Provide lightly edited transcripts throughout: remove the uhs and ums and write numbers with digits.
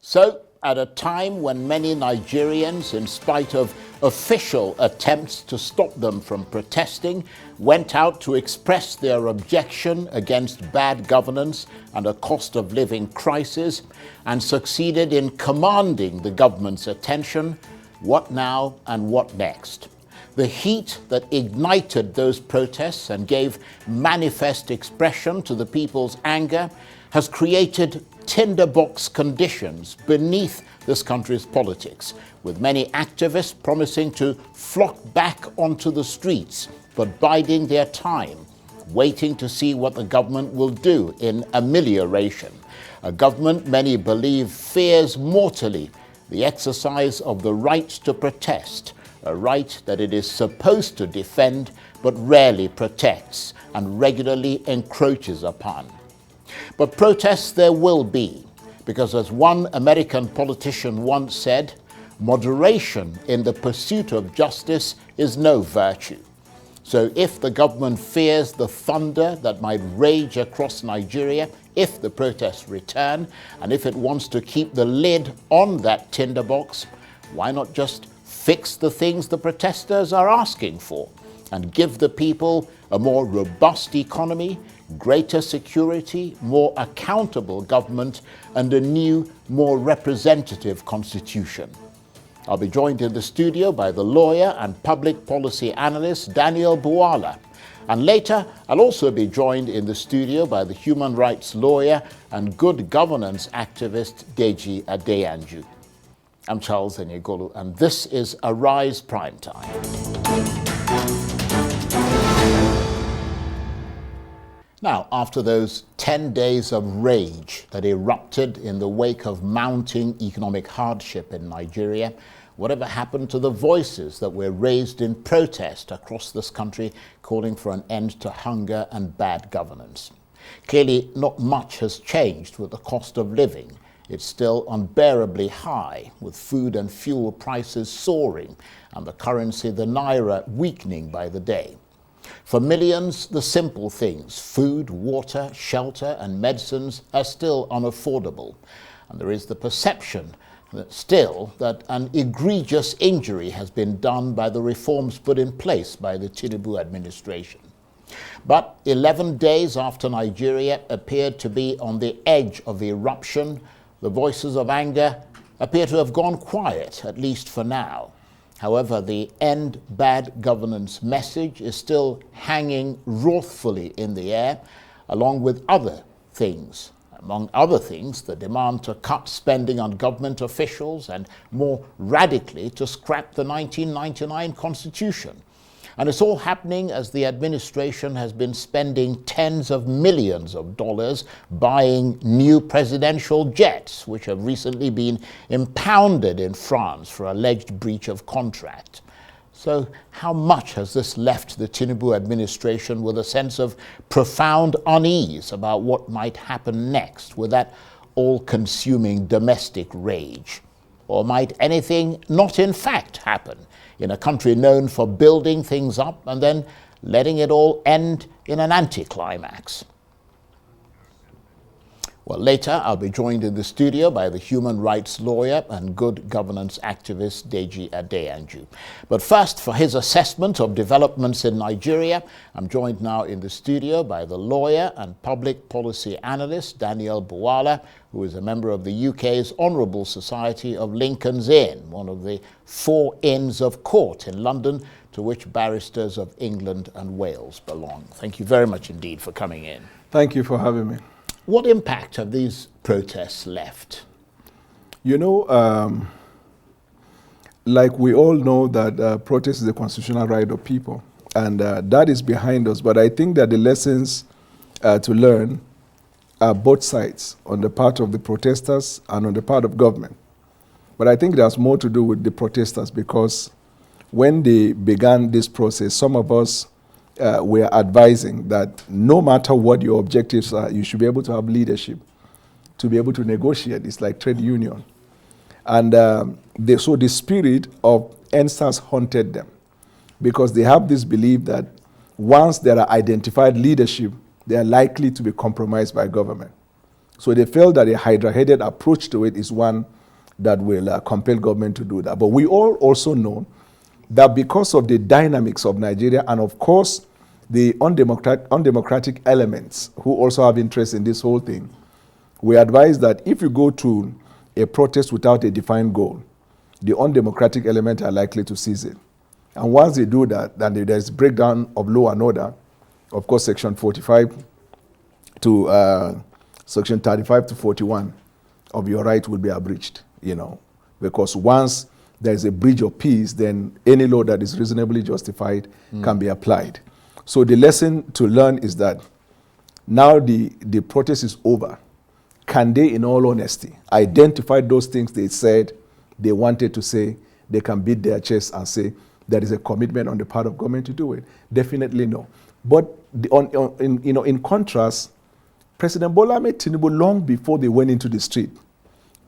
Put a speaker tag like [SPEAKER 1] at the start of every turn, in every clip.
[SPEAKER 1] So, at a time when many Nigerians, in spite of official attempts to stop them from protesting, went out to express their objection against bad governance and a cost of living crisis, and succeeded in commanding the government's attention, what now and what next? The heat that ignited those protests and gave manifest expression to the people's anger has created tinderbox conditions beneath this country's politics, with many activists promising to flock back onto the streets, but biding their time, waiting to see what the government will do in amelioration. A government many believe fears mortally the exercise of the right to protest, a right that it is supposed to defend but rarely protects and regularly encroaches upon. But protests there will be, because as one American politician once said, moderation in the pursuit of justice is no virtue. So if the government fears the thunder that might rage across Nigeria if the protests return, and if it wants to keep the lid on that tinderbox, why not just fix the things the protesters are asking for and give the people a more robust economy, greater security, more accountable government, and a new, more representative constitution? I'll be joined in the studio by the lawyer and public policy analyst Daniel Bwala. And later, I'll also be joined in the studio by the human rights lawyer and good governance activist Deji Adeyanju. I'm Charles Enyegolu, and this is Arise Primetime. Now, after those 10 days of rage that erupted in the wake of mounting economic hardship in Nigeria, whatever happened to the voices that were raised in protest across this country calling for an end to hunger and bad governance? Clearly, not much has changed with the cost of living. It's still unbearably high, with food and fuel prices soaring and the currency, the naira, weakening by the day. For millions, the simple things, food, water, shelter, and medicines, are still unaffordable. And there is the perception that an egregious injury has been done by the reforms put in place by the Tinubu administration. But 11 days after Nigeria appeared to be on the edge of eruption, the voices of anger appear to have gone quiet, at least for now. However, the end bad governance message is still hanging wrathfully in the air, along with other things. Among other things, the demand to cut spending on government officials and, more radically, to scrap the 1999 Constitution. And it's all happening as the administration has been spending tens of millions of dollars buying new presidential jets, which have recently been impounded in France for alleged breach of contract. So how much has this left the Tinubu administration with a sense of profound unease about what might happen next with that all-consuming domestic rage? Or might anything not in fact happen in a country known for building things up and then letting it all end in an anticlimax? Well, later I'll be joined in the studio by the human rights lawyer and good governance activist Deji Adeyanju. But first, for his assessment of developments in Nigeria, I'm joined now in the studio by the lawyer and public policy analyst Daniel Bwala, who is a member of the UK's Honourable Society of Lincoln's Inn, one of the 4 inns of court in London to which barristers of England and Wales belong. Thank you very much indeed for coming in.
[SPEAKER 2] Thank you for having me.
[SPEAKER 1] What impact have these protests left?
[SPEAKER 2] You know, like we all know that protest is a constitutional right of people, and that is behind us. But I think that the lessons to learn are both sides, on the part of the protesters and on the part of government. But I think there's more to do with the protesters, because when they began this process, some of us were advising that no matter what your objectives are, you should be able to have leadership, to be able to negotiate. It's like trade union. And so the spirit of EndSARS haunted them, because they have this belief that once there are identified leadership, they are likely to be compromised by government. So they felt that a hydra-headed approach to it is one that will compel government to do that. But we all also know that because of the dynamics of Nigeria and of course the undemocratic elements who also have interest in this whole thing, we advise that if you go to a protest without a defined goal, the undemocratic elements are likely to seize it. And once they do that, then there's breakdown of law and order. Of course, section 45 to section 35 to 41 of your right will be abridged, because once there's a breach of peace, then any law that is reasonably justified can be applied. So the lesson to learn is that now the protest is over. Can they, in all honesty, identify those things they said they wanted to say? They can beat their chest and say there is a commitment on the part of government to do it. Definitely no. But in contrast, President Bwala Ahmed Tinubu, long before they went into the street,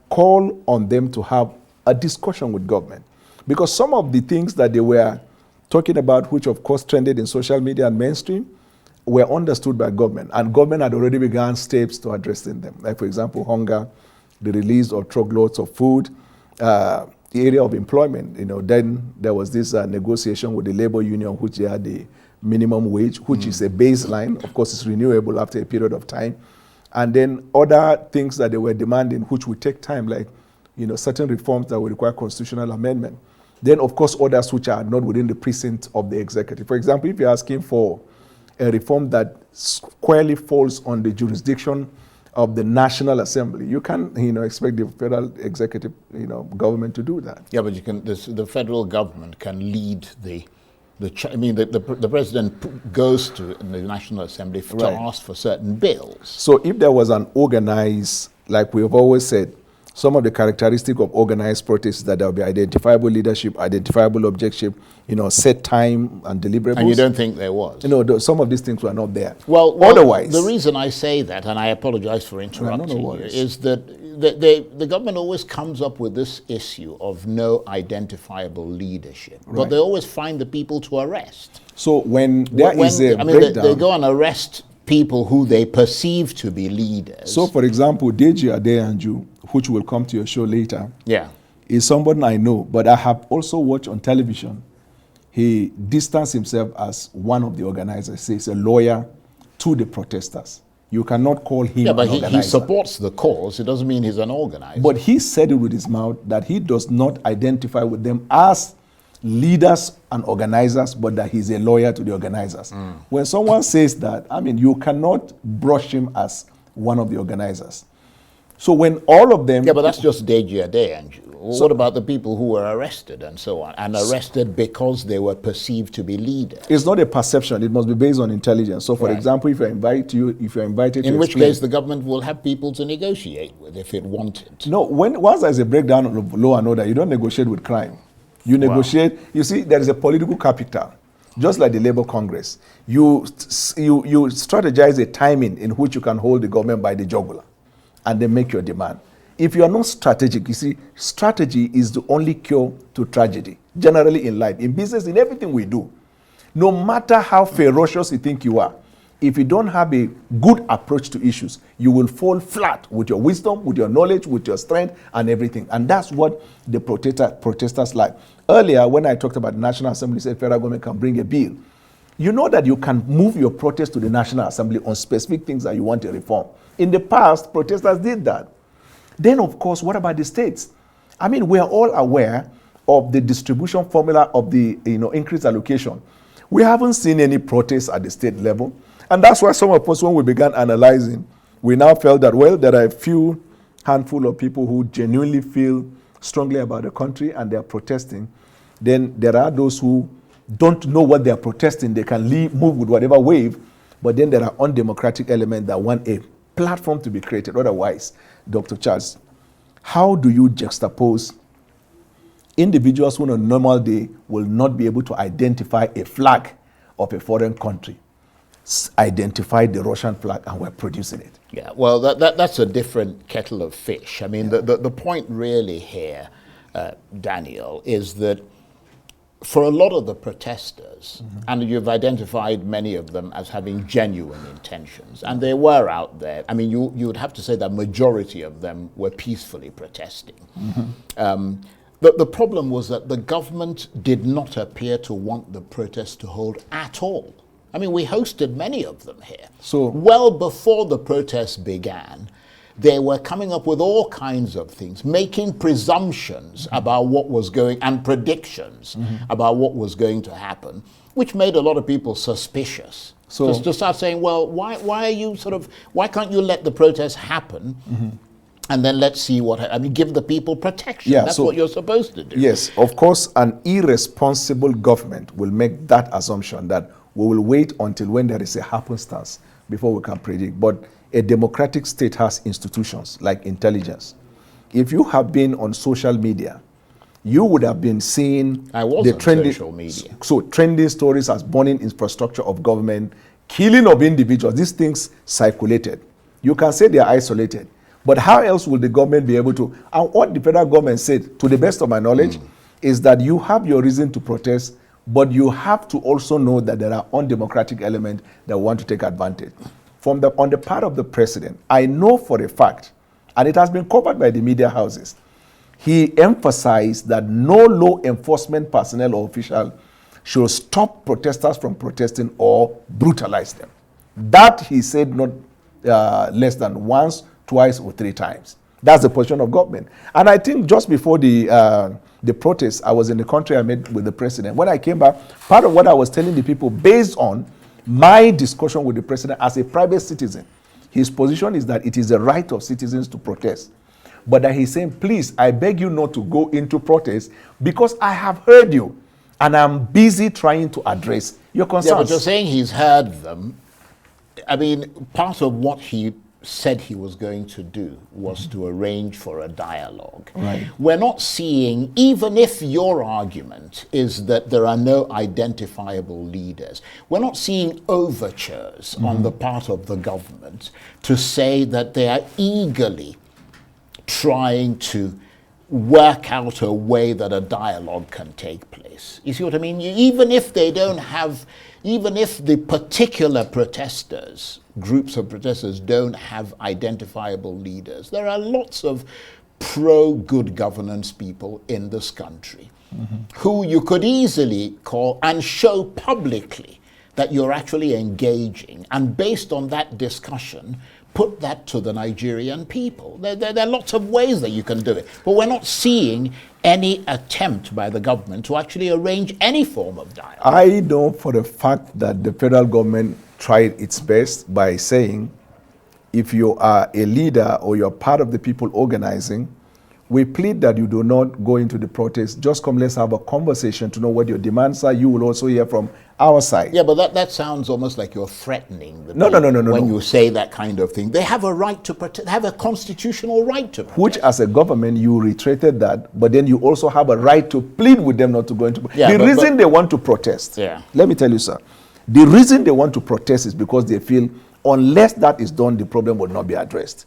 [SPEAKER 2] called on them to have a discussion with government. Because some of the things that they were talking about, which of course trended in social media and mainstream, were understood by government, and government had already begun steps to addressing them. Like, for example, hunger, the release of truckloads of food, the area of employment. Then there was this negotiation with the labor union, which they had the minimum wage, which is a baseline. Of course, it's renewable after a period of time. And then other things that they were demanding, which would take time, like certain reforms that would require constitutional amendment. Then, of course, others which are not within the precinct of the executive. For example, if you're asking for a reform that squarely falls on the jurisdiction of the National Assembly, you can, expect the federal executive, government to do that.
[SPEAKER 1] Yeah, but you can. The federal government can lead the president goes to the National Assembly to ask for certain bills.
[SPEAKER 2] So if there was an organized, like we have always said, some of the characteristics of organized protests is that there will be identifiable leadership, identifiable objective, set time and deliverables.
[SPEAKER 1] And you don't think there was?
[SPEAKER 2] Some of these things were not there.
[SPEAKER 1] Well,
[SPEAKER 2] otherwise,
[SPEAKER 1] the reason I say that, and I apologize for interrupting you, is that the government always comes up with this issue of no identifiable leadership, but they always find the people to arrest.
[SPEAKER 2] So when there is a breakdown,
[SPEAKER 1] they go and arrest people who they perceive to be leaders.
[SPEAKER 2] So, for example, Adeyanju, which will come to your show later, is someone I know, but I have also watched on television. He distanced himself as one of the organizers. He's a lawyer to the protesters. You cannot call him an organizer.
[SPEAKER 1] He supports the cause. It doesn't mean he's an organizer.
[SPEAKER 2] But he said it with his mouth that he does not identify with them as leaders and organizers, but that he's a lawyer to the organizers. When someone says that, you cannot brush him as one of the organizers. So when all of them...
[SPEAKER 1] Yeah, but that's just Adeyanju. What about the people who were arrested and so on, and arrested because they were perceived to be leaders?
[SPEAKER 2] It's not a perception. It must be based on intelligence. So, for example, if you're invited to
[SPEAKER 1] in which case the government will have people to negotiate with if it wanted.
[SPEAKER 2] No, once there's a breakdown of law and order, you don't negotiate with crime. You negotiate. You see, there is a political capital, just like the Labour Congress. You strategize a timing in which you can hold the government by the jugular, and then make your demand. If you are not strategic, you see, strategy is the only cure to tragedy, generally in life, in business, in everything we do. No matter how ferocious you think you are, if you don't have a good approach to issues, you will fall flat with your wisdom, with your knowledge, with your strength, and everything. And that's what the protesters like. Earlier, when I talked about the National Assembly, said federal government can bring a bill. You know that you can move your protest to the National Assembly on specific things that you want to reform. In the past, protesters did that. Then, of course, what about the states? We are all aware of the distribution formula of the increased allocation. We haven't seen any protests at the state level. And that's why some of us, when we began analyzing, we now felt that, well, there are a few handful of people who genuinely feel strongly about the country and they are protesting. Then there are those who don't know what they are protesting. They can move with whatever wave. But then there are undemocratic elements that want a platform to be created. Otherwise, Dr. Charles, how do you juxtapose individuals who on a normal day will not be able to identify a flag of a foreign country, identify the Russian flag, and we're producing it?
[SPEAKER 1] Yeah, well, that's a different kettle of fish. The point really here, Daniel, is that for a lot of the protesters, and you've identified many of them as having genuine intentions, and they were out there. I mean, you would have to say that majority of them were peacefully protesting. The problem was that the government did not appear to want the protests to hold at all. I mean, we hosted many of them here.
[SPEAKER 2] So,
[SPEAKER 1] well before the protests began, they were coming up with all kinds of things, making presumptions about what was going, and predictions about what was going to happen, which made a lot of people suspicious. So just to start saying, well, why are you why can't you let the protests happen? And then let's see I mean, give the people protection.
[SPEAKER 2] Yeah,
[SPEAKER 1] that's what you're supposed to do.
[SPEAKER 2] Yes, of course, an irresponsible government will make that assumption that we will wait until when there is a happenstance before we can predict. But a democratic state has institutions like intelligence. If you have been on social media, you would have been seeing
[SPEAKER 1] the trending social media.
[SPEAKER 2] So trending stories as burning infrastructure of government, killing of individuals. These things circulated. You can say they are isolated, but how else will the government be able to? And what the federal government said, to the best of my knowledge, is that you have your reason to protest, but you have to also know that there are undemocratic elements that want to take advantage. On the part of the president, I know for a fact, and it has been covered by the media houses, he emphasized that no law enforcement personnel or official should stop protesters from protesting or brutalize them. That he said not less than once, twice, or three times. That's the position of government. And I think just before the protests, I was in the country, I met with the president. When I came back, part of what I was telling the people, based on my discussion with the president as a private citizen, his position is that it is the right of citizens to protest. But that he's saying, please, I beg you not to go into protest because I have heard you and I'm busy trying to address your concerns.
[SPEAKER 1] Yeah, but you're saying he's heard them. I mean, part of what he said he was going to do was to arrange for a dialogue.
[SPEAKER 2] Right.
[SPEAKER 1] We're not seeing, even if your argument is that there are no identifiable leaders, we're not seeing overtures on the part of the government to say that they are eagerly trying to work out a way that a dialogue can take place. You see what I mean? Even if they don't have, even if the particular protesters, groups of protesters don't have identifiable leaders, there are lots of pro-good governance people in this country who you could easily call and show publicly that you're actually engaging, and based on that discussion, put that to the Nigerian people. There are lots of ways that you can do it, but we're not seeing any attempt by the government to actually arrange any form of dialogue.
[SPEAKER 2] I know for the fact that the federal government tried its best by saying, if you are a leader or you're part of the people organizing, we plead that you do not go into the protest. Just come, let's have a conversation to know what your demands are. You will also hear from our side.
[SPEAKER 1] Yeah, but that sounds almost like you're threatening the
[SPEAKER 2] No.
[SPEAKER 1] when you say that kind of thing. They have a right to protest, they have a constitutional right to protest.
[SPEAKER 2] Which, as a government, you reiterated that, but then you also have a right to plead with them not to go into protest.
[SPEAKER 1] Yeah,
[SPEAKER 2] the reason they want to protest, let me tell you, sir, the reason they want to protest is because they feel unless that is done, the problem will not be addressed.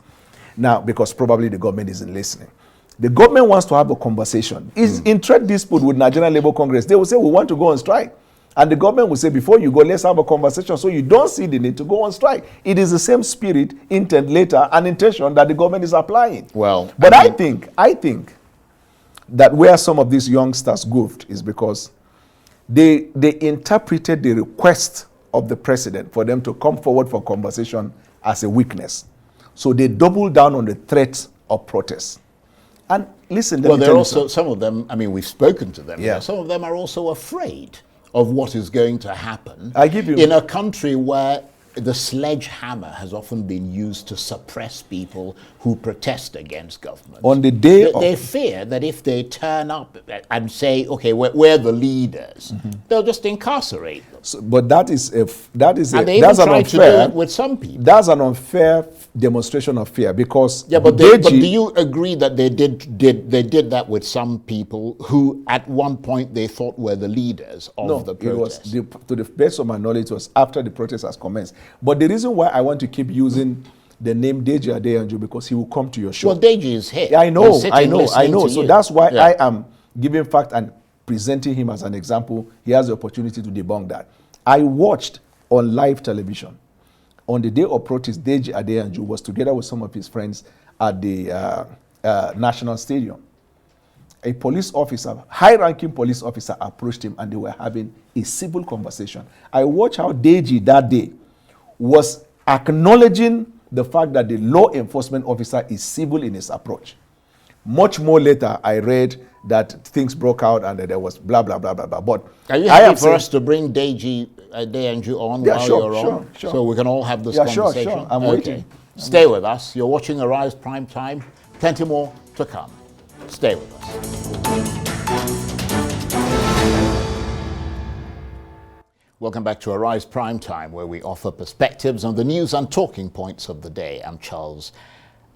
[SPEAKER 2] Now, because probably the government isn't listening. The government wants to have a conversation. Is in trade dispute with Nigerian Labour Congress. They will say, we want to go on strike. And the government will say, before you go, let's have a conversation so you don't see the need to go on strike. It is the same spirit, intent later, and intention that the government is applying.
[SPEAKER 1] Well,
[SPEAKER 2] but I think that where some of these youngsters goofed is because they interpreted the request of the president for them to come forward for conversation as a weakness. So they doubled down on the threat of protest. And listen,
[SPEAKER 1] well, they're also, some of them, I mean, we've spoken to them.
[SPEAKER 2] Yeah.
[SPEAKER 1] Some of them are also afraid of what is going to happen
[SPEAKER 2] in
[SPEAKER 1] a country where the sledgehammer has often been used to suppress people who protest against government.
[SPEAKER 2] On the day
[SPEAKER 1] they fear that if they turn up and say, okay, we're the leaders, they'll just incarcerate them.
[SPEAKER 2] So, but that's an
[SPEAKER 1] unfair, to do it with some people.
[SPEAKER 2] That's an unfair demonstration of fear because
[SPEAKER 1] but do you agree that they did that with some people who at one point they thought were the leaders of the protest?
[SPEAKER 2] To the best of my knowledge, it was after the protest has commenced. But the reason why I want to keep using the name Deji Adeyanju because he will come to your show.
[SPEAKER 1] Well, Deji is here.
[SPEAKER 2] I know. So that's why I am giving fact and presenting him as an example, he has the opportunity to debunk that. I watched on live television, on the day of protest, Deji Adeyanju was together with some of his friends at the National Stadium. A police officer, high-ranking police officer, approached him and they were having a civil conversation. I watched how Deji that day was acknowledging the fact that the law enforcement officer is civil in his approach. Much more later, I read that things broke out and that there was blah, blah, blah, blah, blah. But
[SPEAKER 1] are you happy for us to bring Deji Adeyanju on while you're on? Sure. So we can all have this conversation?
[SPEAKER 2] Sure. I'm waiting.
[SPEAKER 1] Stay with us. You're watching Arise Prime Time. Plenty more to come. Stay with us. Welcome back to Arise Prime Time, where we offer perspectives on the news and talking points of the day. I'm Charles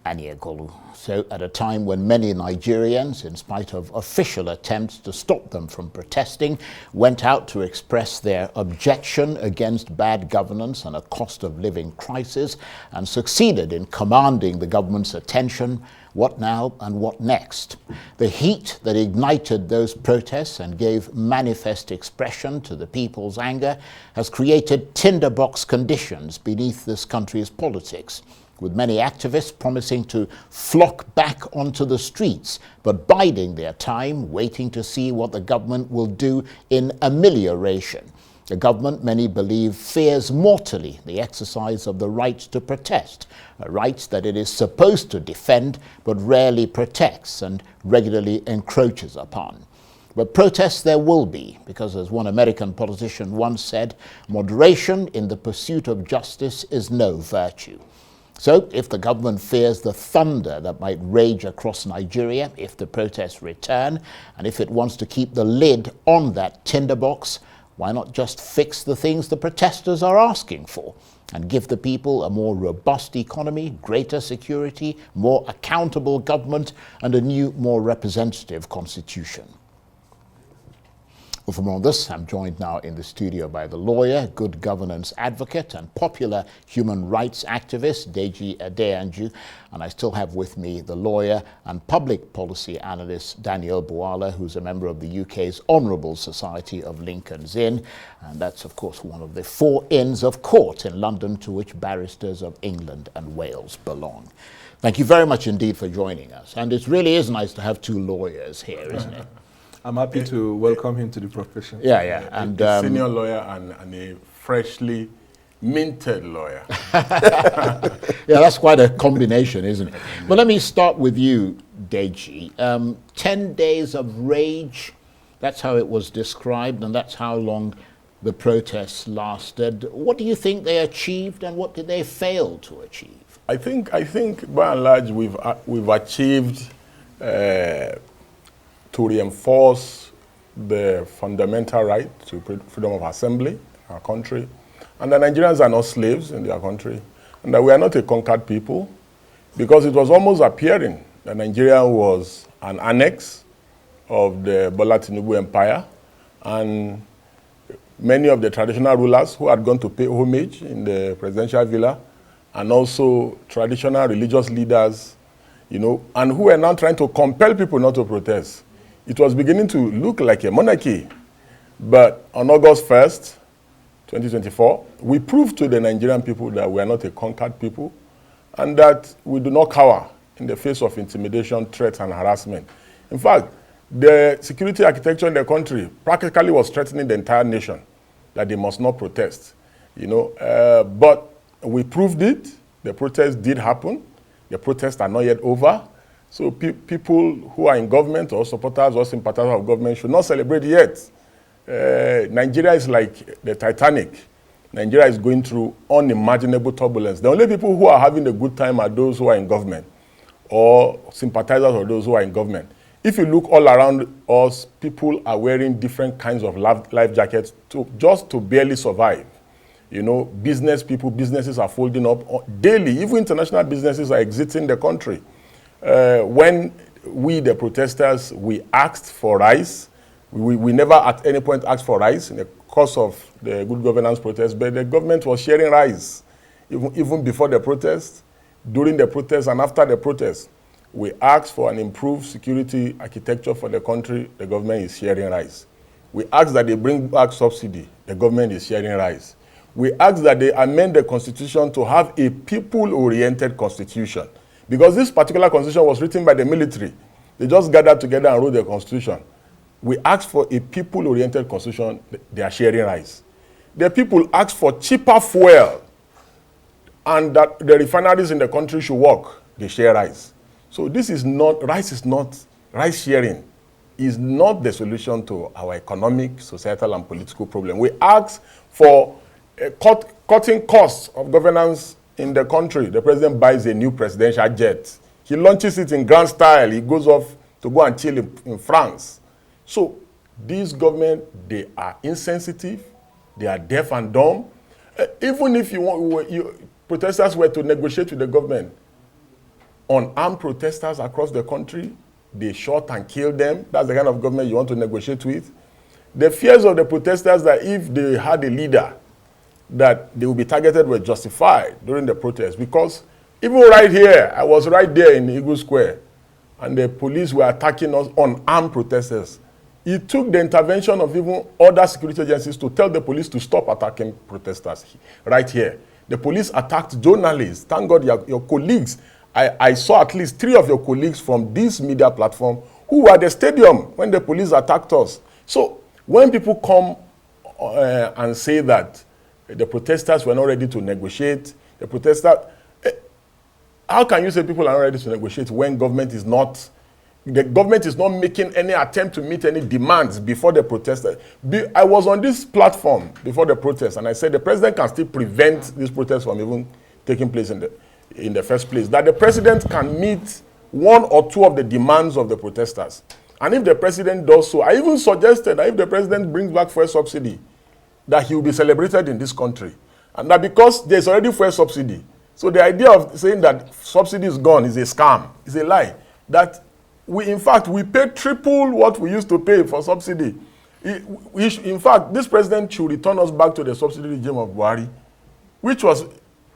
[SPEAKER 1] Aniegolu. So at a time when many Nigerians, in spite of official attempts to stop them from protesting, went out to express their objection against bad governance and a cost of living crisis and succeeded in commanding the government's attention, what now and what next? The heat that ignited those protests and gave manifest expression to the people's anger has created tinderbox conditions beneath this country's politics, with many activists promising to flock back onto the streets, but biding their time, waiting to see what the government will do in amelioration. The government, many believe, fears mortally the exercise of the right to protest, a right that it is supposed to defend, but rarely protects and regularly encroaches upon. But protests there will be, because as one American politician once said, moderation in the pursuit of justice is no virtue. So if the government fears the thunder that might rage across Nigeria if the protests return, and if it wants to keep the lid on that tinderbox, why not just fix the things the protesters are asking for and give the people a more robust economy, greater security, more accountable government, and a new, more representative constitution? Well, for more on this, I'm joined now in the studio by the lawyer, good governance advocate, and popular human rights activist, Deji Adeyanju. And I still have with me the lawyer and public policy analyst, Daniel Bwala, who's a member of the UK's Honourable Society of Lincoln's Inn. And that's, of course, one of the 4 inns of court in London to which barristers of England and Wales belong. Thank you very much indeed for joining us. And it really is nice to have 2 lawyers here, isn't it?
[SPEAKER 2] I'm happy to welcome him to the profession.
[SPEAKER 1] Yeah. And
[SPEAKER 3] a senior lawyer and a freshly minted lawyer.
[SPEAKER 1] Yeah, that's quite a combination, isn't it? But let me start with you, Deji. 10 days of rage, that's how it was described, and that's how long the protests lasted. What do you think they achieved, and what did they fail to achieve?
[SPEAKER 3] I think by and large we've achieved to reinforce the fundamental right to freedom of assembly in our country, and that Nigerians are not slaves in their country, and that we are not a conquered people, because it was almost appearing that Nigeria was an annex of the Bwala Tinubu empire, and many of the traditional rulers who had gone to pay homage in the presidential villa, and also traditional religious leaders, and who were now trying to compel people not to protest. It was beginning to look like a monarchy. But on August 1st, 2024, we proved to the Nigerian people that we are not a conquered people and that we do not cower in the face of intimidation, threats, and harassment. In fact, the security architecture in the country practically was threatening the entire nation that they must not protest. But we proved it. The protests did happen. The protests are not yet over. So people who are in government or supporters or sympathizers of government should not celebrate yet. Nigeria is like the Titanic. Nigeria is going through unimaginable turbulence. The only people who are having a good time are those who are in government or sympathizers of those who are in government. If you look all around us, people are wearing different kinds of life jackets just to barely survive. Businesses are folding up daily. Even international businesses are exiting the country. When we, the protesters, we asked for rice. We never at any point asked for rice in the course of the good governance protest, but the government was sharing rice even before the protest, during the protest, and after the protest. We ask for an improved security architecture for the country, the government is sharing rice. We ask that they bring back subsidy, the government is sharing rice. We ask that they amend the constitution to have a people-oriented constitution. Because this particular constitution was written by the military. They just gathered together and wrote the constitution. We ask for a people-oriented constitution, they are sharing rice. The people ask for cheaper fuel and that the refineries in the country should work, they share rice. So this is not, rice sharing is not the solution to our economic, societal, and political problem. We ask for cutting costs of governance in the country. The president buys a new presidential jet. He launches it in grand style. He goes off to go and chill in France. So this government, they are insensitive. They are deaf and dumb. Even if protesters were to negotiate with the government on armed protesters across the country, they shot and killed them. That's the kind of government you want to negotiate with. The fears of the protesters that if they had a leader, that they would be targeted were justified during the protest. Because even right here, I was right there in Eagle Square, and the police were attacking us on armed protesters. It took the intervention of even other security agencies to tell the police to stop attacking protesters right here. The police attacked journalists. Thank God your colleagues. I saw at least 3 of your colleagues from this media platform who were at the stadium when the police attacked us. So when people come and say that the protesters were not ready to negotiate, how can you say people are not ready to negotiate when the government is not making any attempt to meet any demands before the protesters? I was on this platform before the protest, and I said the president can still prevent this protest from even taking place in the first place. That the president can meet 1 or 2 of the demands of the protesters. And if the president does so, I even suggested that if the president brings back fuel subsidy, that he will be celebrated in this country. And that because there's already fuel subsidy. So the idea of saying that subsidy is gone is a scam, is a lie. That in fact, we pay triple what we used to pay for subsidy. In fact, this president should return us back to the subsidy regime of Buhari, which was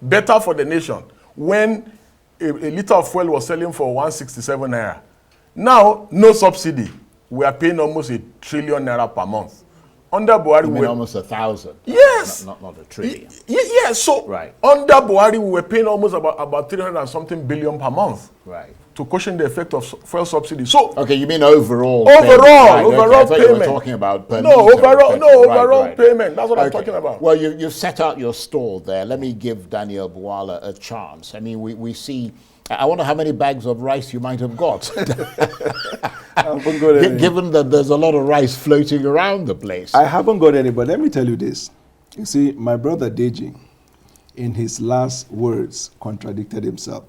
[SPEAKER 3] better for the nation when a liter of fuel was selling for 167 naira. Now, no subsidy. We are paying almost 1 trillion naira per month. Under Buhari,
[SPEAKER 1] we almost 1,000.
[SPEAKER 3] Yes.
[SPEAKER 1] Not 1 trillion.
[SPEAKER 3] Yes. So
[SPEAKER 1] right.
[SPEAKER 3] Under Buhari, we were paying almost about 300 and something billion per month.
[SPEAKER 1] Right.
[SPEAKER 3] To cushion the effect of fuel subsidy. So
[SPEAKER 1] okay, you mean overall?
[SPEAKER 3] Overall
[SPEAKER 1] payment. You were talking about
[SPEAKER 3] overall payment. That's what I'm talking about.
[SPEAKER 1] Well, you've set out your stall there. Let me give Daniel Bwala a chance. I mean, we see. I wonder how many bags of rice you might have got. Given that there's a lot of rice floating around the place.
[SPEAKER 2] I haven't got any, but let me tell you this. You see, my brother Deji, in his last words, contradicted himself.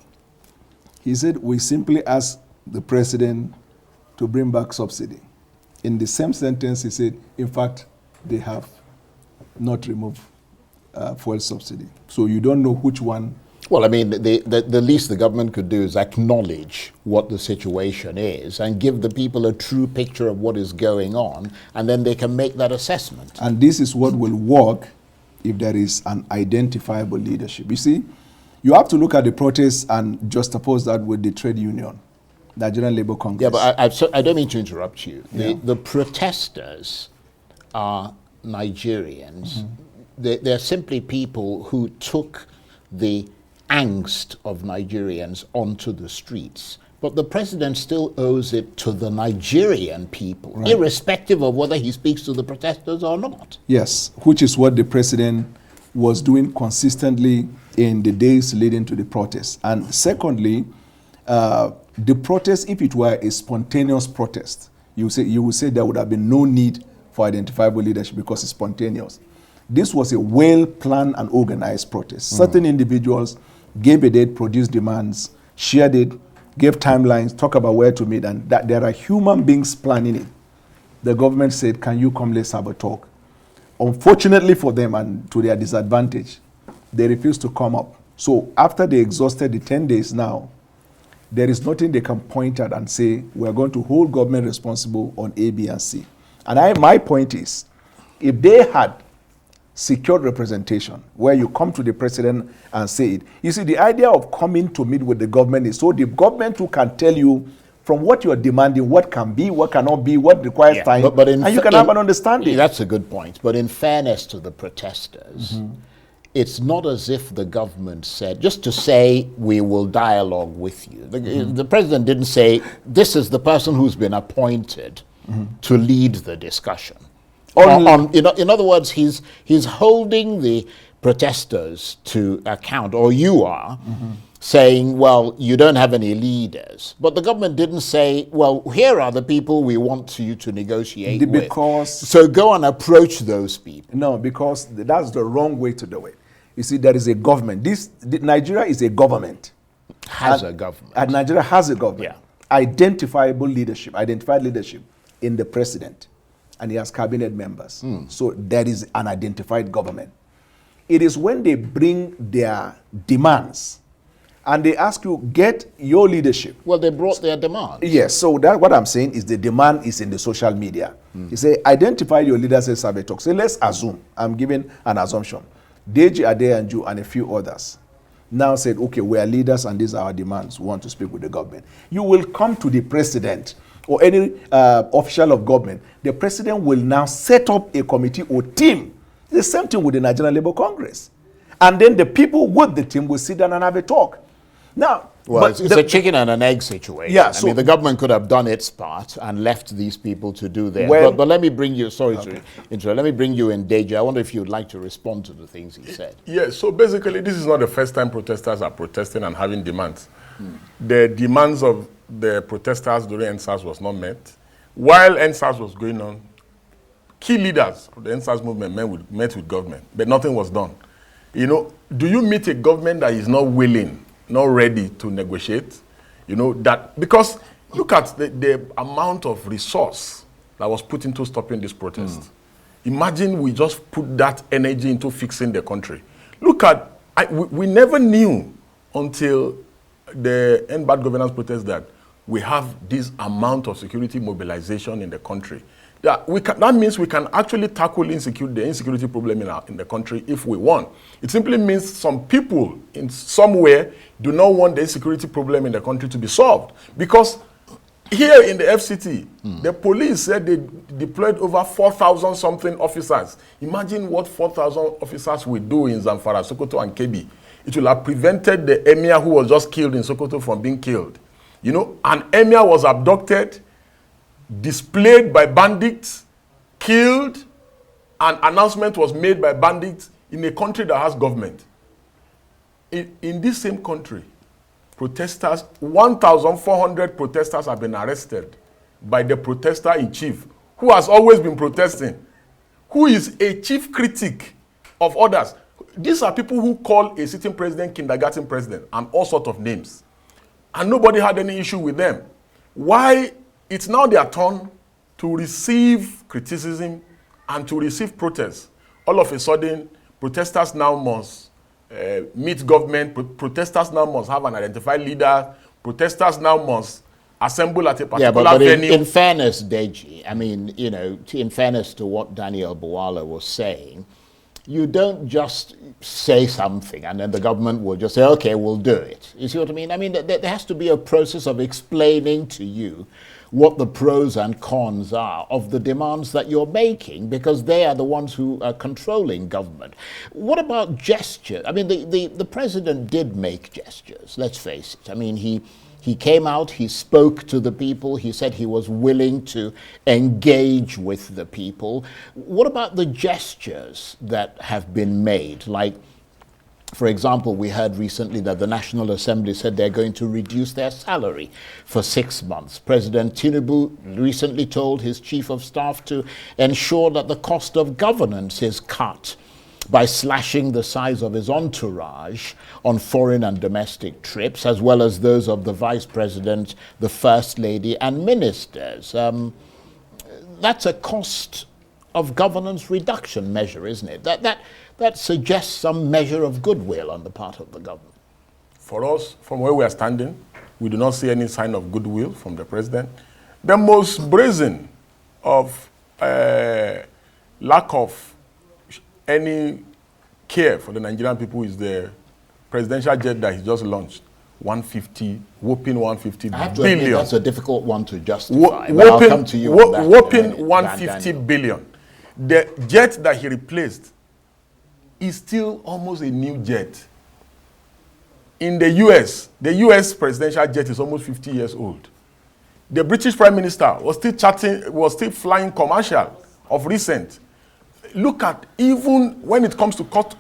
[SPEAKER 2] He said, we simply ask the president to bring back subsidy. In the same sentence, he said, in fact, they have not removed fuel subsidy. So you don't know which one.
[SPEAKER 1] Well, I mean, the least the government could do is acknowledge what the situation is and give the people a true picture of what is going on, and then they can make that assessment.
[SPEAKER 2] And this is what will work if there is an identifiable leadership. You see, you have to look at the protests and juxtapose that with the trade union, Nigerian Labour Congress.
[SPEAKER 1] Yeah, but I don't mean to interrupt you.
[SPEAKER 2] Yeah.
[SPEAKER 1] The protesters are Nigerians. Mm-hmm. They're simply people who took the angst of Nigerians onto the streets. But the president still owes it to the Nigerian people, right, irrespective of whether he speaks to the protesters or not.
[SPEAKER 2] Yes, which is what the president was doing consistently in the days leading to the protest. And secondly, the protest, if it were a spontaneous protest, you would say there would have been no need for identifiable leadership because it's spontaneous. This was a well-planned and organized protest. Certain individuals gave a date, produced demands, shared it, gave timelines, talk about where to meet, and that there are human beings planning it. The government said, can you come, let's have a talk. Unfortunately for them and to their disadvantage, they refused to come up. So after they exhausted the 10 days now, there is nothing they can point at and say, we're going to hold government responsible on A, B, and C. And my point is, if they had secured representation, where you come to the president and say it. You see, the idea of coming to meet with the government is so the government who can tell you from what you're demanding, what can be, what cannot be, what requires time, and you can have an understanding.
[SPEAKER 1] That's a good point. But in fairness to the protesters, it's not as if the government said, just to say, we will dialogue with you. The president didn't say, this is the person who's been appointed to lead the discussion. In other words, he's holding the protesters to account, or you are, saying, well, you don't have any leaders. But the government didn't say, well, here are the people we want you to negotiate with. So go and approach those people.
[SPEAKER 2] No, because that's the wrong way to do it. You see, there is a government. Nigeria is a government.
[SPEAKER 1] Has a government.
[SPEAKER 2] And Nigeria has a government.
[SPEAKER 1] Yeah.
[SPEAKER 2] Identified leadership in the president. And he has cabinet members. So there is an identified government. It is when they bring their demands and they ask you, get your leadership.
[SPEAKER 1] Well, they brought their demands.
[SPEAKER 2] Yes, so that what I'm saying is the demand is in the social media. You say, identify your leaders in survey talk. Say, let's assume, I'm giving an assumption. Deji, Adeyanju, and a few others now said, okay, we are leaders and these are our demands. We want to speak with the government. You will come to the president or any official of government. The president will now set up a committee or team. The same thing with the Nigerian Labour Congress. And then the people with the team will sit down and have a talk. Now,
[SPEAKER 1] well, it's a chicken and an egg situation.
[SPEAKER 2] Yeah, so
[SPEAKER 1] I mean, the government could have done its part and left these people to do theirs. But let me bring you, let me bring you in, Deji. I wonder if you'd like to respond to the things he said.
[SPEAKER 3] Yes, so basically, this is not the first time protesters are protesting and having demands. The demands of the protesters during NSAS was not met. While NSAS was going on, key leaders of the NSAS movement met with government, but nothing was done. You know, do you meet a government that is not willing, not ready to negotiate? You know, that, because look at the amount of resource that was put into stopping this protest. Imagine we just put that energy into fixing the country. Look at, we never knew until the End Bad Governance protest that we have this amount of security mobilization in the country. That means we can actually tackle the insecurity problem in the country if we want. It simply means some people in somewhere do not want the insecurity problem in the country to be solved. Because here in the FCT, the police said they deployed over 4,000 something officers. Imagine what 4,000 officers will do in Zamfara, Sokoto, and Kebbi. It will have prevented the emir who was just killed in Sokoto from being killed. You know, an emir was abducted, displayed by bandits, killed, an announcement was made by bandits in a country that has government. In this same country, protesters, 1,400 protesters have been arrested by the protester-in-chief, who has always been protesting, who is a chief critic of others. These are people who call a sitting president kindergarten president and all sorts of names. And nobody had any issue with them. Why? It's now their turn to receive criticism and to receive protests. All of a sudden, protesters now must meet government. Protesters now must have an identified leader. Protesters now must assemble at a particular venue.
[SPEAKER 1] In fairness, Deji, I mean, you know, in fairness to what Daniel Bwala was saying, you don't just say something and then the government will just say, okay, we'll do it. You see what I mean? I mean, there has to be a process of explaining to you what the pros and cons are of the demands that you're making, because they are the ones who are controlling government. What about gesture? I mean, the president did make gestures, let's face it. I mean, he came out, he spoke to the people, he said he was willing to engage with the people. What about the gestures that have been made? Like, for example, we heard recently that the National Assembly said they're going to reduce their salary for 6 months. President Tinubu recently told his chief of staff to ensure that the cost of governance is cut by slashing the size of his entourage on foreign and domestic trips, as well as those of the vice president, the first lady, and ministers. That's a cost of governance reduction measure, isn't it? That suggests some measure of goodwill on the part of the government.
[SPEAKER 3] For us, from where we are standing, we do not see any sign of goodwill from the president. The most brazen of lack of any care for the Nigerian people is the presidential jet that he just launched. 150, whopping 150
[SPEAKER 1] I have to
[SPEAKER 3] billion.
[SPEAKER 1] admit that's a difficult one to justify. But I'll come to you on that
[SPEAKER 3] whopping
[SPEAKER 1] in a minute,
[SPEAKER 3] 150 billion. The jet that he replaced is still almost a new jet. In the US presidential jet is almost 50 years old. The British Prime Minister was still flying commercial of recent. Look at, even when it comes to cost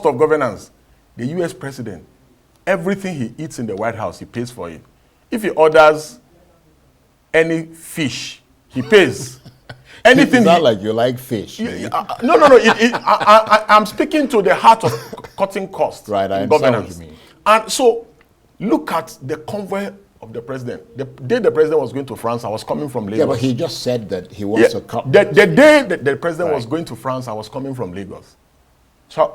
[SPEAKER 3] of governance, the US president, everything he eats in the White House, he pays for it. If he orders any fish, he pays. Anything.
[SPEAKER 1] It's not like you like fish.
[SPEAKER 3] No. I'm speaking to the heart of cutting costs
[SPEAKER 1] Right, I
[SPEAKER 3] in
[SPEAKER 1] understand
[SPEAKER 3] governance.
[SPEAKER 1] what you mean.
[SPEAKER 3] And so, look at the convoy of the president. The day the president was going to France, I was coming from Lagos.
[SPEAKER 1] Yeah, but he just said that he wants to cut.
[SPEAKER 3] The day that the president was
[SPEAKER 1] Right.
[SPEAKER 3] going to France, I was coming from Lagos.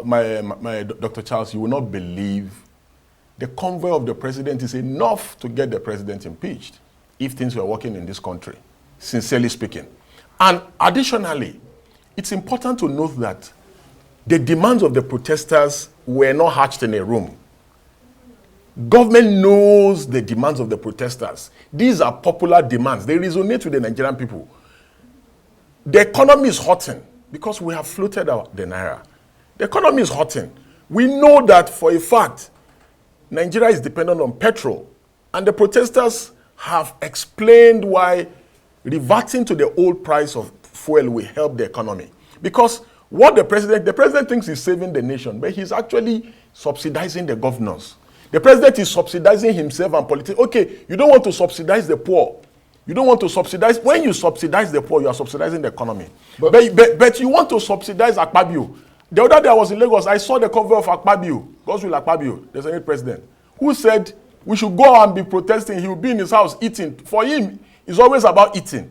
[SPEAKER 3] My Dr. Charles, you will not believe the convoy of the president is enough to get the president impeached if things were working in this country, sincerely speaking. And additionally, it's important to note that the demands of the protesters were not hatched in a room. Government knows the demands of the protesters. These are popular demands. They resonate with the Nigerian people. The economy is hurting because we have floated out the naira. The economy is hurting. We know that for a fact, Nigeria is dependent on petrol. And the protesters have explained why reverting to the old price of fuel will help the economy. Because what the president thinks he's saving the nation, but he's actually subsidizing the governors. The president is subsidizing himself and politics. Okay, you don't want to subsidize the poor. You don't want to subsidize. When you subsidize the poor, you are subsidizing the economy. But you want to subsidize Akpabio. The other day I was in Lagos, I saw the cover of Akpabio, Godswill Akpabio, the Senate president, who said we should go and be protesting. He will be in his house eating. For him, it's always about eating.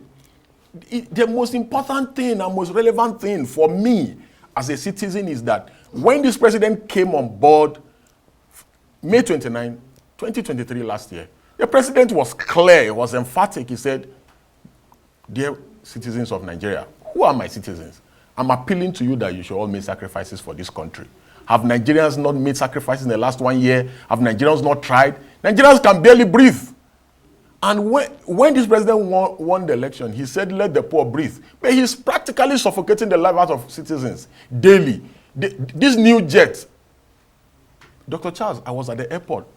[SPEAKER 3] The most important thing and most relevant thing for me as a citizen is that when this president came on board May 29, 2023 last year, the president was clear, he was emphatic. He said, dear citizens of Nigeria, who are my citizens? I'm appealing to you that you should all make sacrifices for this country. Have Nigerians not made sacrifices in the last 1 year? Have Nigerians not tried? Nigerians can barely breathe. And when this president won the election, he said, let the poor breathe. But he's practically suffocating the life out of citizens daily. This new jet, Dr. Charles, I was at the airport.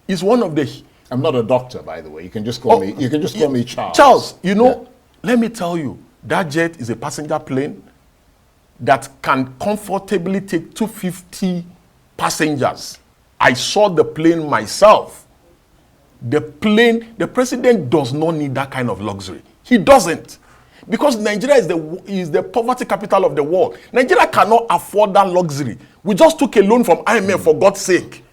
[SPEAKER 3] Is one of the...
[SPEAKER 1] I'm not a doctor, by the way. You can just call me. You can just call me Charles.
[SPEAKER 3] Charles, you know, let me tell you, that jet is a passenger plane that can comfortably take 250 passengers. I saw the plane myself. The president does not need that kind of luxury. He doesn't. Because Nigeria is the poverty capital of the world. Nigeria cannot afford that luxury. We just took a loan from IMF, for God's sake.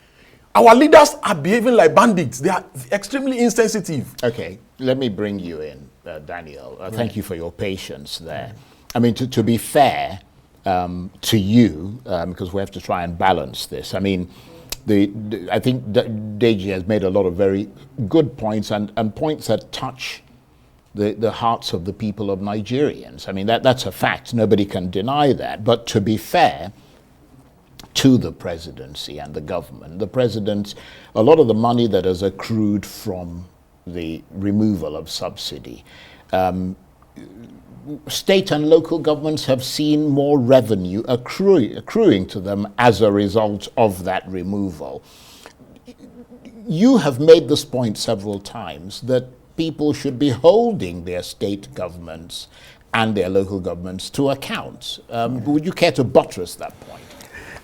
[SPEAKER 3] Our leaders are behaving like bandits. They are extremely insensitive.
[SPEAKER 1] Okay, let me bring you in, Daniel. Thank you for your patience there. I mean, to be fair to you, because we have to try and balance this. I mean, I think Deji has made a lot of very good points and points that touch the hearts of the people of Nigerians. I mean, that's a fact. Nobody can deny that. But to be fair to the presidency and the government, the president, a lot of the money that has accrued from the removal of subsidy, state and local governments have seen more revenue accruing to them as a result of that removal. You have made this point several times that people should be holding their state governments and their local governments to account. Would you care to buttress that point?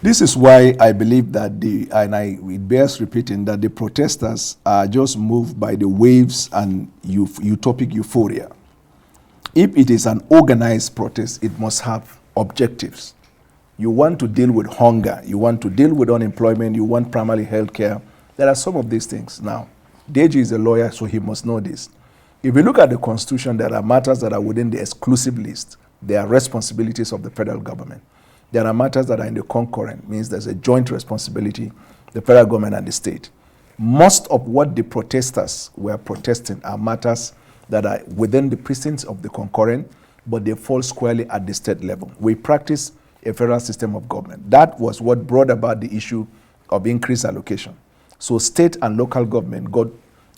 [SPEAKER 2] This is why I believe that it bears repeating that the protesters are just moved by the waves and utopic euphoria. If it is an organized protest, it must have objectives. You want to deal with hunger, you want to deal with unemployment, you want primarily health care. There are some of these things. Now, Deji is a lawyer, so he must know this. If you look at the Constitution, there are matters that are within the exclusive list. They are responsibilities of the federal government. There are matters that are in the concurrent, means there's a joint responsibility, the federal government and the state. Most of what the protesters were protesting are matters that are within the precincts of the concurrent, but they fall squarely at the state level. We practice a federal system of government. That was what brought about the issue of increased allocation. So state and local government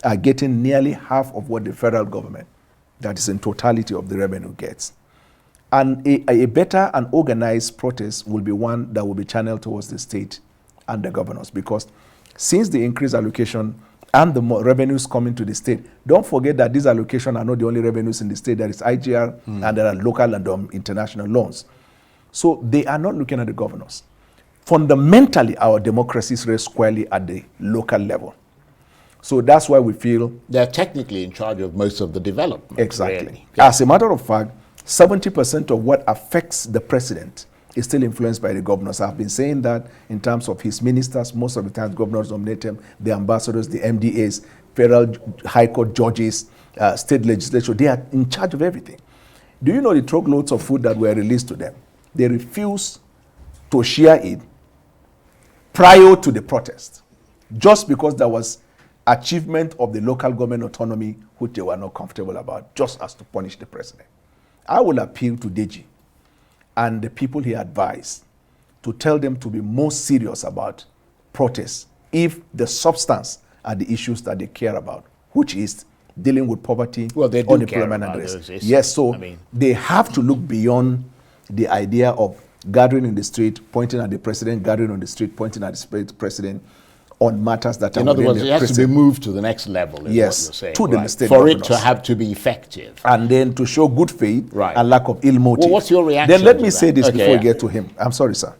[SPEAKER 2] are getting nearly half of what the federal government, that is in totality of the revenue, gets. And a better and organized protest will be one that will be channeled towards the state and the governors, because since the increased allocation and the revenues coming to the state, don't forget that these allocations are not the only revenues in the state. There is IGR and there are local and international loans. So they are not looking at the governors. Fundamentally, our democracies rest squarely at the local level. So that's why we feel
[SPEAKER 1] they're technically in charge of most of the development.
[SPEAKER 2] Exactly.
[SPEAKER 1] Really. Yeah.
[SPEAKER 2] As a matter of fact, 70% of what affects the president is still influenced by the governors. I've been saying that in terms of his ministers. Most of the time, governors nominate them, the ambassadors, the MDAs, federal high court judges, state legislature. They are in charge of everything. Do you know the truckloads of food that were released to them? They refused to share it prior to the protest, just because there was achievement of the local government autonomy, which they were not comfortable about, just as to punish the president. I will appeal to Deji and the people he advised to tell them to be more serious about protests if the substance are the issues that they care about, which is dealing with poverty,
[SPEAKER 1] well, they do
[SPEAKER 2] unemployment,
[SPEAKER 1] care
[SPEAKER 2] and
[SPEAKER 1] about
[SPEAKER 2] rest.
[SPEAKER 1] those
[SPEAKER 2] Yes, so they have to look beyond the idea of gathering in the street, pointing at the president, gathering on the street, pointing at the president on matters that are
[SPEAKER 1] in other words, it has
[SPEAKER 2] president.
[SPEAKER 1] to be moved to the next level, is
[SPEAKER 2] yes,
[SPEAKER 1] what you're saying.
[SPEAKER 2] to the state
[SPEAKER 1] for
[SPEAKER 2] governors.
[SPEAKER 1] it to have to be effective.
[SPEAKER 2] And then to show good faith and lack of ill motive.
[SPEAKER 1] Well, what's your reaction
[SPEAKER 2] Then let
[SPEAKER 1] to
[SPEAKER 2] me say this before we get to him. I'm sorry, sir.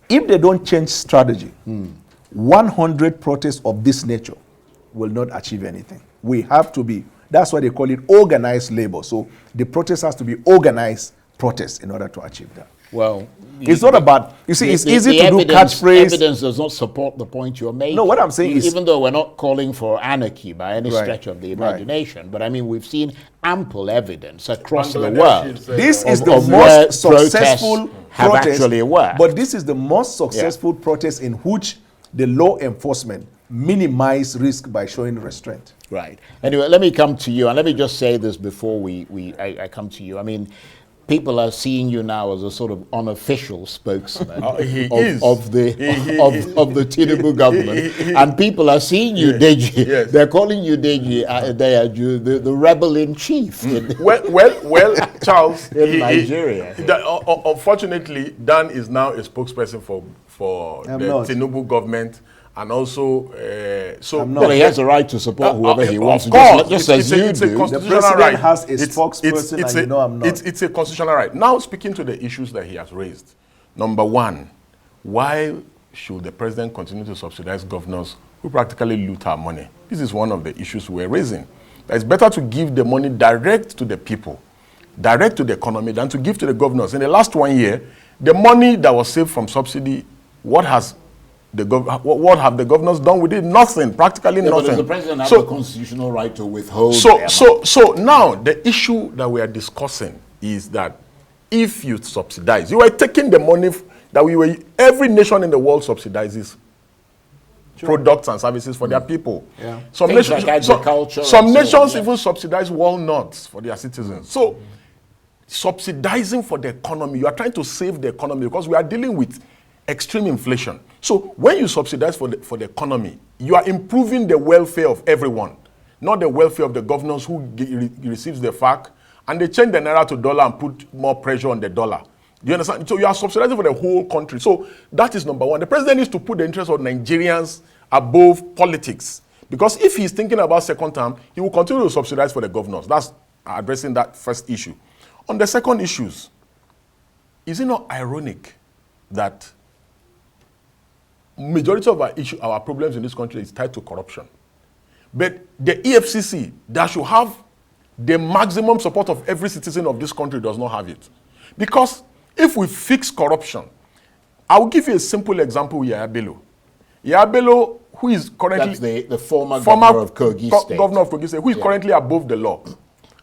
[SPEAKER 2] If they don't change strategy, 100 protests of this nature will not achieve anything. We have to be, that's why they call it organized labor. So the protest has to be organized protest in order to achieve that.
[SPEAKER 1] Well,
[SPEAKER 2] it's not about, you see, it's easy to do catchphrase.
[SPEAKER 1] Evidence does not support the point you're making.
[SPEAKER 2] No, what I'm saying is,
[SPEAKER 1] even though we're not calling for anarchy by any stretch of the imagination, but I mean, we've seen ample evidence across the world.
[SPEAKER 2] This is the most successful
[SPEAKER 1] have
[SPEAKER 2] protest,
[SPEAKER 1] actually worked.
[SPEAKER 2] But this is the most successful protest in which the law enforcement minimize risk by showing restraint.
[SPEAKER 1] Right. Anyway, let me come to you, and let me just say this before I come to you. I mean, people are seeing you now as a sort of unofficial spokesman of the Tinubu government, and people are seeing you, Deji. Yes. They're calling you Deji, Adeyanju, the rebel in chief.
[SPEAKER 3] Well, Charles,
[SPEAKER 1] in Nigeria.
[SPEAKER 3] Unfortunately, Dan is now a spokesperson for the Tinubu government. And also,
[SPEAKER 1] well, he has a right to support whoever he wants. Just as you do.
[SPEAKER 2] The president has a spokesperson, and you know I'm not.
[SPEAKER 3] It's a constitutional right. Now, speaking to the issues that he has raised. Number one, why should the president continue to subsidize governors who practically loot our money? This is one of the issues we're raising. It's better to give the money direct to the people, direct to the economy, than to give to the governors. In the last 1 year, the money that was saved from subsidy, what have the governors done with it? Nothing, practically nothing.
[SPEAKER 1] But does the president have the constitutional right to withhold?
[SPEAKER 3] So now the issue that we are discussing is that if you subsidize, you are taking the money that every nation in the world subsidizes products and services for their people.
[SPEAKER 1] Yeah.
[SPEAKER 3] Some nations, even subsidize walnuts for their citizens. So subsidizing for the economy, you are trying to save the economy because we are dealing with extreme inflation. So when you subsidize for the economy, you are improving the welfare of everyone, not the welfare of the governors who receives the FAQ, and they change the naira to dollar and put more pressure on the dollar. Do you understand? So you are subsidizing for the whole country. So that is number one. The president needs to put the interests of Nigerians above politics. Because if he's thinking about second term, he will continue to subsidize for the governors. That's addressing that first issue. On the second issues, is it not ironic that majority of our problems in this country is tied to corruption? But the EFCC that should have the maximum support of every citizen of this country does not have it. Because if we fix corruption, I will give you a simple example with Yahya Bello. Yahya Bello, who is currently
[SPEAKER 1] the former governor of Kogi State.
[SPEAKER 3] Governor of Kogi State, who is currently above the law,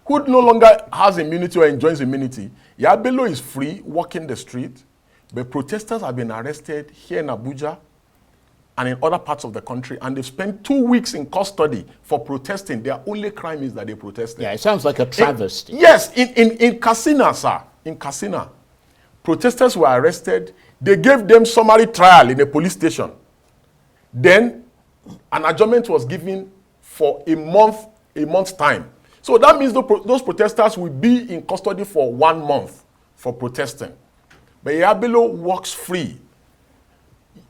[SPEAKER 3] who no longer has immunity or enjoys immunity. Yahya Bello is free, walking the street, but protesters have been arrested here in Abuja, and in other parts of the country, and they've spent 2 weeks in custody for protesting. Their only crime is that they protested.
[SPEAKER 1] Yeah, it sounds like a travesty.
[SPEAKER 3] In Katsina, sir, in Katsina, protesters were arrested. They gave them summary trial in a police station. Then an adjournment was given for a month's time. So that means those protesters will be in custody for 1 month for protesting. But Yabelo walks free.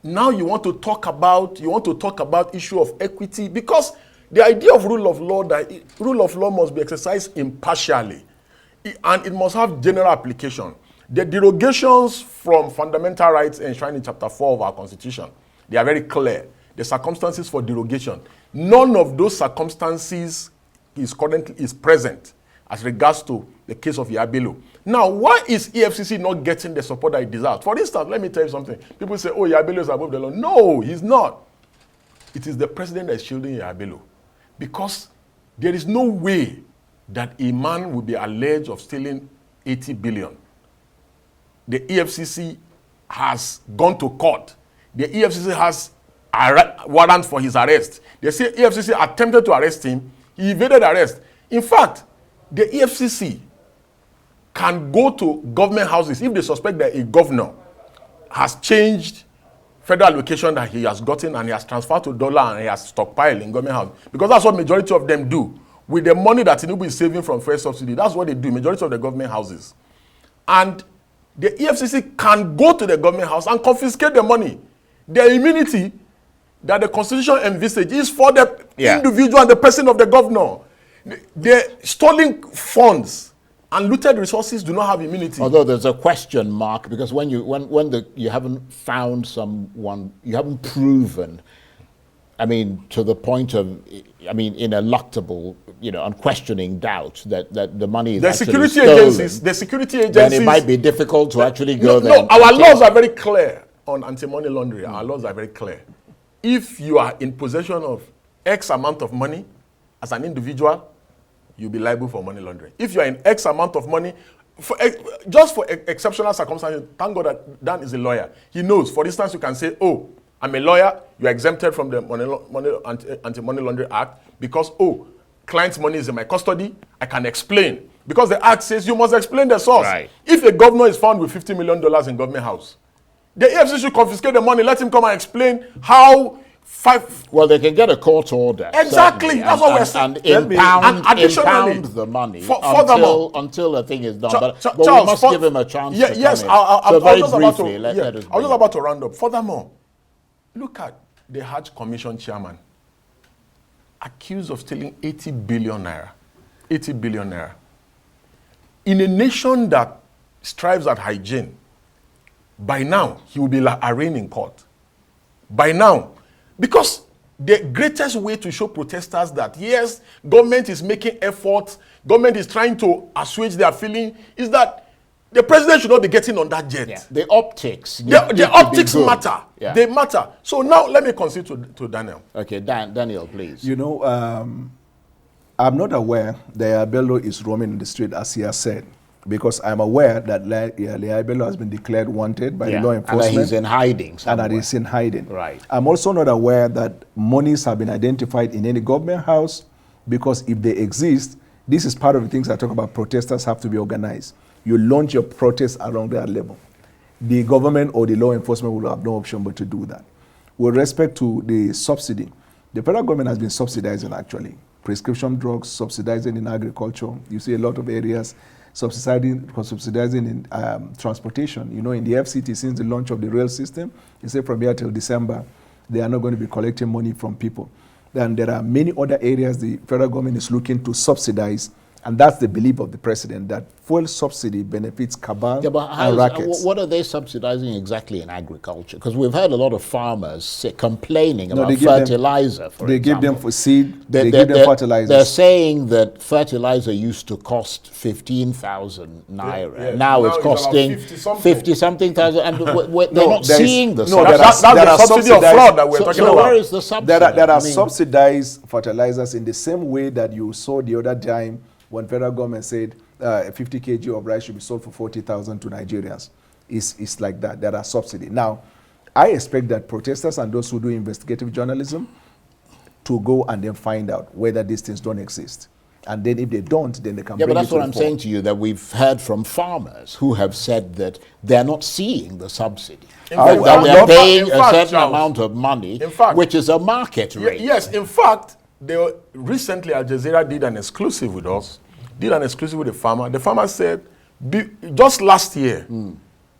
[SPEAKER 3] Now you want to talk about issue of equity, because the idea of rule of law must be exercised impartially, and it must have general application. The derogations from fundamental rights enshrined in Chapter 4 of our Constitution, they are very clear. The circumstances for derogation, none of those circumstances is present as regards to the case of Yabelo. Now, why is EFCC not getting the support that it deserves? For instance, let me tell you something. People say, oh, Yabelo is above the law. No, he's not. It is the president that is shielding Yabelo. Because there is no way that a man will be alleged of stealing 80 billion. The EFCC has gone to court. The EFCC has a warrant for his arrest. They say EFCC attempted to arrest him. He evaded arrest. In fact, the EFCC can go to government houses if they suspect that a governor has changed federal allocation that he has gotten and he has transferred to dollar and he has stockpiled in government house. Because that's what majority of them do. With the money that Tinubu is saving from fuel subsidy, that's what they do, majority of the government houses. And the EFCC can go to the government house and confiscate the money. The immunity that the Constitution envisages is for the individual and the person of the governor. The stolen funds and looted resources do not have immunity.
[SPEAKER 1] Although there's a question mark, because when you haven't found someone, you haven't proven, I mean, to the point of, I mean, ineluctable, unquestioning doubt that the money is
[SPEAKER 3] the
[SPEAKER 1] actually
[SPEAKER 3] security agencies,
[SPEAKER 1] then it might be difficult to actually go there.
[SPEAKER 3] No, our laws are very clear on anti-money laundering. Our laws are very clear. If you are in possession of X amount of money as an individual, you'll be liable for money laundering. If you are in X amount of money, just for exceptional circumstances, thank God that Dan is a lawyer. He knows. For instance, you can say, oh, I'm a lawyer, you're exempted from the Anti-Money Laundering Act because, oh, client's money is in my custody, I can explain. Because the act says you must explain the source.
[SPEAKER 1] Right.
[SPEAKER 3] If a governor is found with $50 million in government house, the EFCC should confiscate the money, let him come and explain how
[SPEAKER 1] Well, they can get a court order.
[SPEAKER 3] Exactly, that's what we're saying.
[SPEAKER 1] And impound the money until the thing is done. But
[SPEAKER 3] Charles,
[SPEAKER 1] we must give him a chance to come in. Very briefly, let us
[SPEAKER 3] I was just about to round up. Furthermore, look at the Hajj Commission chairman accused of stealing 80 billion naira. 80 billion naira. In a nation that strives at hygiene, by now, he will be arraigned in court. By now. Because the greatest way to show protesters that, yes, government is making efforts, government is trying to assuage their feeling, is that the president should not be getting on that jet.
[SPEAKER 1] Yeah. The optics.
[SPEAKER 3] The optics matter. Yeah. They matter. So now let me concede to Daniel.
[SPEAKER 1] Okay, Daniel, please.
[SPEAKER 2] I'm not aware that Bello is roaming in the street as he has said, because I'm aware that Bello has been declared wanted by the law enforcement.
[SPEAKER 1] And that he's in hiding somewhere.
[SPEAKER 2] And that he's in hiding.
[SPEAKER 1] Right.
[SPEAKER 2] I'm also not aware that monies have been identified in any government house, because if they exist, this is part of the things I talk about. Protesters have to be organized. You launch your protest around that level. The government or the law enforcement will have no option but to do that. With respect to the subsidy, the federal government has been subsidizing actually. Prescription drugs, subsidizing in agriculture. You see a lot of areas subsidizing in transportation. In the FCT, since the launch of the rail system, they say from here till December, they are not going to be collecting money from people. Then there are many other areas the federal government is looking to subsidize, and that's the belief of the president, that fuel subsidy benefits cabal and rackets.
[SPEAKER 1] What are they subsidizing exactly in agriculture? Because we've heard a lot of farmers complaining about fertilizer, for example.
[SPEAKER 2] They give them for seed, they give them fertilizer.
[SPEAKER 1] They're saying that fertilizer used to cost 15,000 naira. Yeah. Now it's costing 50-something thousand, and they're not seeing the subsidy.
[SPEAKER 3] That's the subsidy of fraud that we're talking about.
[SPEAKER 1] So where is the subsidy?
[SPEAKER 2] There are subsidized fertilizers in the same way that you saw the other time when federal government said 50 kg of rice should be sold for 40,000 to Nigerians. It's like that. There are subsidies. Now, I expect that protesters and those who do investigative journalism to go and then find out whether these things don't exist. And then if they don't, then they can bring it to the fore.
[SPEAKER 1] Yeah, but that's what I'm saying to you, that we've heard from farmers who have said that they're not seeing the subsidy. That they're paying a certain amount of money, which is a market rate.
[SPEAKER 3] Yes, in fact, recently Al Jazeera did an exclusive with us, did an exclusive with the farmer. The farmer said, just last year,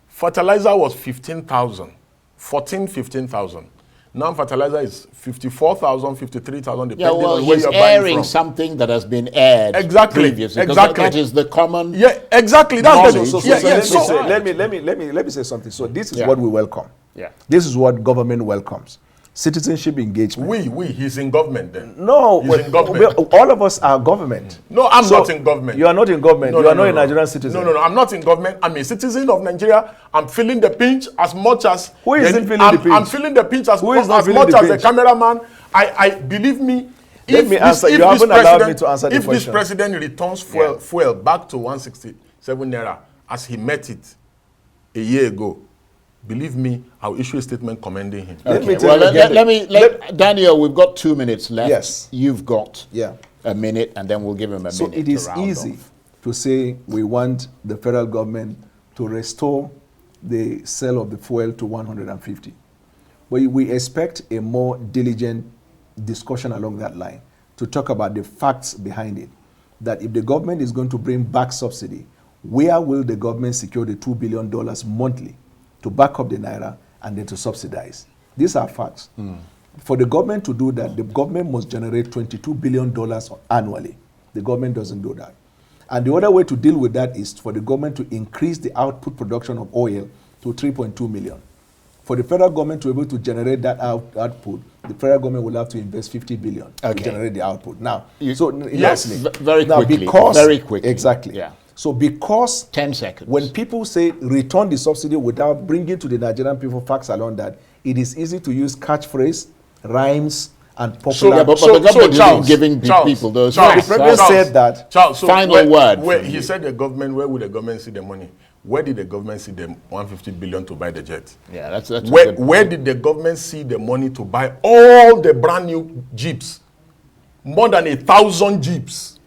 [SPEAKER 3] fertilizer was 15,000, 15,000. Now fertilizer is 54,000, 53,000, depending on where
[SPEAKER 2] he's
[SPEAKER 3] you're buying from.
[SPEAKER 2] airing
[SPEAKER 1] something that has been aired previously.
[SPEAKER 3] Exactly.
[SPEAKER 1] That is the common.
[SPEAKER 3] Yeah, exactly. That's
[SPEAKER 2] let me say something. So this is what we welcome.
[SPEAKER 1] Yeah.
[SPEAKER 2] This is what government welcomes. Citizenship engagement.
[SPEAKER 3] He's in government then.
[SPEAKER 2] No,
[SPEAKER 3] he's in government.
[SPEAKER 2] All of us are government.
[SPEAKER 3] No, I'm not in government.
[SPEAKER 2] You are not in government. You are not a Nigerian citizen.
[SPEAKER 3] No, I'm not in government. I'm a citizen of Nigeria. I'm feeling the pinch as much as...
[SPEAKER 2] Who isn't feeling the pinch?
[SPEAKER 3] I'm feeling the pinch as much as the cameraman. I believe me.
[SPEAKER 2] Let me answer. You haven't allowed me to answer the question.
[SPEAKER 3] If this president returns fuel back to 167 naira as he met it a year ago, believe me, I'll issue a statement commending him.
[SPEAKER 1] Okay. Daniel, we've got 2 minutes left.
[SPEAKER 2] Yes.
[SPEAKER 1] You've got a minute, and then we'll give him a minute.
[SPEAKER 2] So it is easy to say we want the federal government to restore the sale of the fuel to 150. But we expect a more diligent discussion along that line to talk about the facts behind it. That if the government is going to bring back subsidy, where will the government secure the $2 billion monthly to back up the naira and then to subsidize? These are facts. For the government to do that, the government must generate $22 billion annually. The government doesn't do that. And the other way to deal with that is for the government to increase the output production of oil to 3.2 million. For the federal government to be able to generate that output, the federal government will have to invest 50 billion to generate the output. Now,
[SPEAKER 1] very quickly.
[SPEAKER 2] Exactly.
[SPEAKER 1] Yeah.
[SPEAKER 2] So because
[SPEAKER 1] 10 seconds.
[SPEAKER 2] When people say return the subsidy without bringing to the Nigerian people facts along that, it is easy to use catchwphrase, rhymes, and popular.
[SPEAKER 1] But the government isn't giving people those facts.
[SPEAKER 2] The president said that.
[SPEAKER 1] Final word.
[SPEAKER 3] He said the government, where would the government see the money? Where did the government see the 150 billion to buy the jet?
[SPEAKER 1] Yeah, that's
[SPEAKER 3] where did the government see the money to buy all the brand new Jeeps? More than 1,000 Jeeps.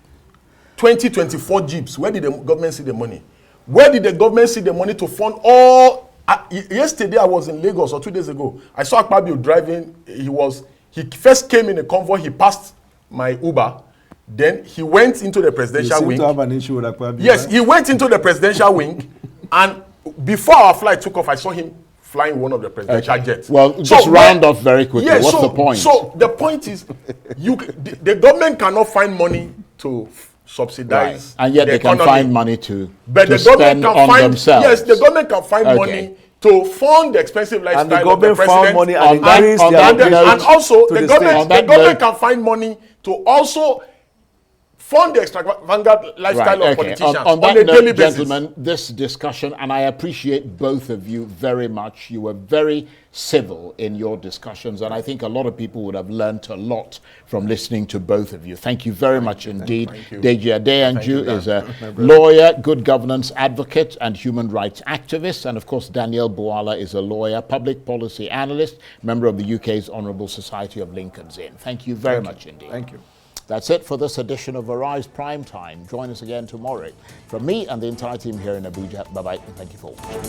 [SPEAKER 3] 2024 Jeeps. Where did the government see the money? Where did the government see the money to fund all? Yesterday I was in Lagos, or 2 days ago. I saw Akpabio driving. He first came in a convoy. He passed my Uber. Then he went into the presidential wing.
[SPEAKER 2] You seem to have an issue with Akpabio.
[SPEAKER 3] Yes, he went into the presidential wing, and before our flight took off, I saw him flying one of the presidential jets.
[SPEAKER 1] Well, just round off very quickly.
[SPEAKER 3] Yeah,
[SPEAKER 1] What's the point?
[SPEAKER 3] So the point is, the government cannot find money to subsidize,
[SPEAKER 1] and yet they can find money to
[SPEAKER 3] spend on
[SPEAKER 1] themselves.
[SPEAKER 3] Yes, the government can find money to fund the expensive lifestyle
[SPEAKER 2] and the government
[SPEAKER 3] of the president.
[SPEAKER 2] Found money and
[SPEAKER 3] also the government can find money to also fund the extravagant lifestyle of politicians
[SPEAKER 1] on that
[SPEAKER 3] a daily
[SPEAKER 1] note,
[SPEAKER 3] basis.
[SPEAKER 1] Gentlemen, this discussion, and I appreciate both of you very much. You were very civil in your discussions, and I think a lot of people would have learnt a lot from listening to both of you. Thank you very much indeed. Deji Adeyanju is a lawyer, good governance advocate, and human rights activist. And of course, Daniel Bwala is a lawyer, public policy analyst, member of the UK's Honourable Society of Lincoln's Inn. Thank you very much indeed.
[SPEAKER 2] Thank you.
[SPEAKER 1] That's it for this edition of Arise Prime Time. Join us again tomorrow. From me and the entire team here in Abuja, bye-bye, and thank you for watching.